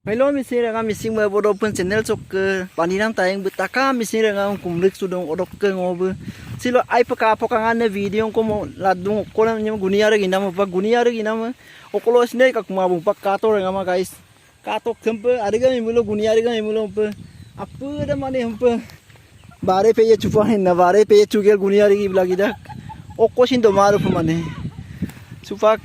Hello misi renga misi mo bodo pun channel sok ke paninang tayang betaka misi renga kumlik sudong odok ke ngobu silo ai paka pokangan ne video ko mo ladung ko na nyam guniare ginam pa guniare ginam okolo sne ka kuma bung pak kato renga ma guys kato kempe adiga mimulo guniare ga mimulo pe apa da mane humpe bare pe ye chupa na bare pe ye chugel guniare gi lagi dak okko sin do maru mane chupa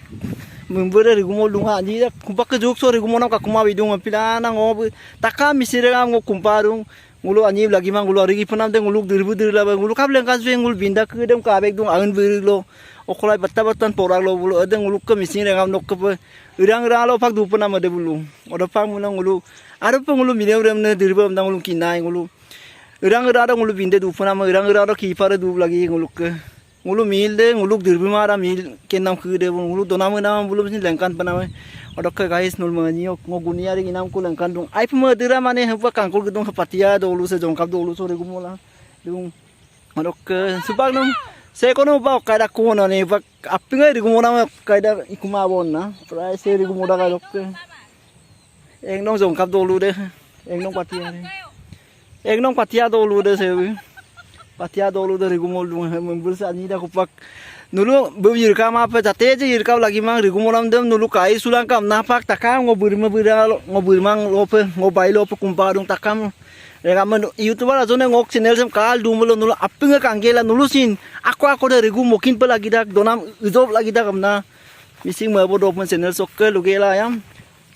memberi rigumo lunga ni dak kumpak ke juk so rigumo nam ka kuma bidung pilana ngob taka misire ngam ngo kumparung ngulu ani lagi mang ngulu rigi panam de ngulu dirbu dirla ba ngulu kableng kas ngulu binda ke dem ka bek dung angen berlo okolai batta battan porag lo bulu ade ngulu ke misire ngam nok ke irang rang lo pak du panam ade bulu odo pak mun ngulu aro pe ngulu minew rem ne dirbu am ngulu kinai ngulu irang rang ngulu binde du panam irang rang ki pare du lagi ngulu ke ngulu mil de ngulu dirbi mara mil kenam kude ngulu donam nam bulu sin lengkan panam odok ke guys nul mani ngo guniari ginam ku lengkan dung ai pema dira mane hapa kangkul gedung hapatia dolu se jongkap dolu so regumola dung odok ke subak num se kono ba kaida kono ne ba apinga regumona kaida ikuma bon na prai se regumoda ka odok ke eng nong jongkap dolu de eng nong patia de eng nong patia dolu de se patia dolu dari gumol dung membul sani da kupak nulu bubir kam apa jate je irkau lagi mang rigumolam dem nulu kai sulang kam napak takam ngobur mang lope ngobai lope kumpa dung takam rega men youtuber azone ngok channel sem kal dumulo nulu apinga kangela nulu sin aku dari gumokin pe lagi dak donam ujob lagi dak amna missing ma bodo men channel sokke lugela yam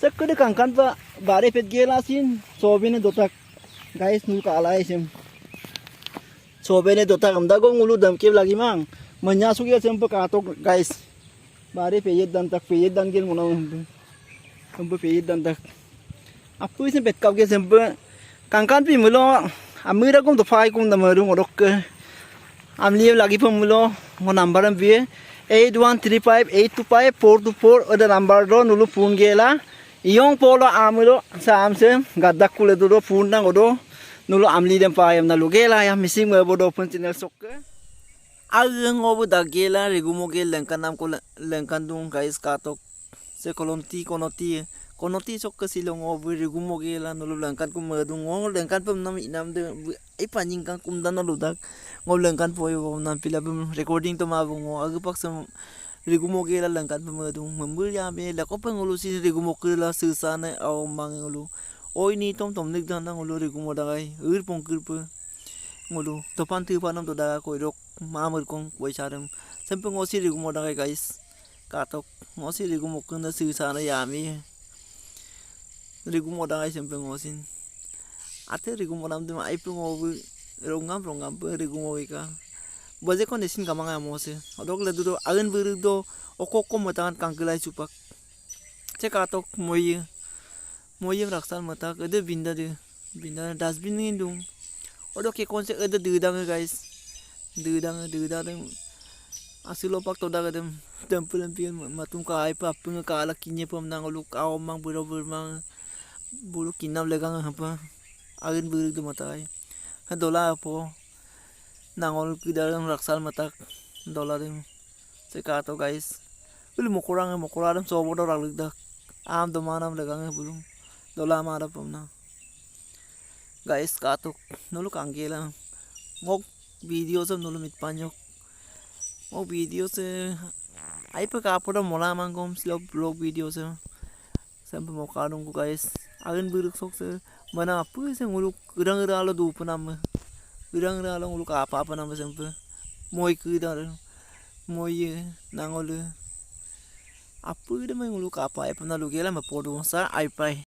sekke de kangkan pa bare pet gela sin sobine dotak guys nulu kalai sem sobene dota kamda go ngulu dam ke lagi mang menyasuk ya sempe katok guys bare peyet dan tak peyet dan gel mona sempe peyet dan tak apu sem pet kau ke sempe kangkan pi mulo amira kum to fai kum da maru ngorok ke amli lagi pun mulo ngo number am vie 8135825424 ada number do nulu phone gela iong polo amulo samse gadak kule do phone na ngodo nulu amli dem payam na lugela ya missing mo bodo pun channel sok ang ngobu dagela regumo gel lengkan nam ko lengkan dung guys katok se kolonti konoti sok silong ngobu regumo gela nulu lengkan kum madung ngol lengkan pum nam inam de ai paning kang kum dan nulu dak ngol lengkan poyo nam pila recording to mabung ag pak sam regumo gela lengkan pum madung membul ya be la ko pengulu si regumo gela susana au mangulu oi ni tom nik dan ngulu regumo dagai ur pongkir pe ngulu topan tu panam to daga koi rok mamur kong koi sarem sempe ngosi regumo dagai guys katok ngosi regumo kunda susana yami regumo dagai sempe ngosin ate regumo nam de ai pung obu rongam pe regumo ika baje kon desin kamanga mose odok le du agen buru do okoko matangan kangkelai supak ce katok moye raksal mata ada binda dustbin ngindung odo ke konsep ada dedang guys dedang asilo pak to daga dem tempel pian matung ka ai pa pung ka ala kinye pam nang lu ka mang buro mang bulu kinam legang apa agen buru de mata ai ha dola po nangol kidalang raksal mata dola dem se ka to guys ul mokorang so bodo raglik dak am do manam legang bulung dola mara pamna guys katok nulu kangela ngok video sem nulu mit panyok ngok video se ai pa kapoda mola mangkom slog blog video se sampai mau kadung ku guys agen buruk sok se mana apa se ngulu gerang lo du panam gerang lo ngulu ka apa nama sampai moi kudar moi nangol apa ide mai ngulu ka apa ai pamna lu gela ma podo sa ai pai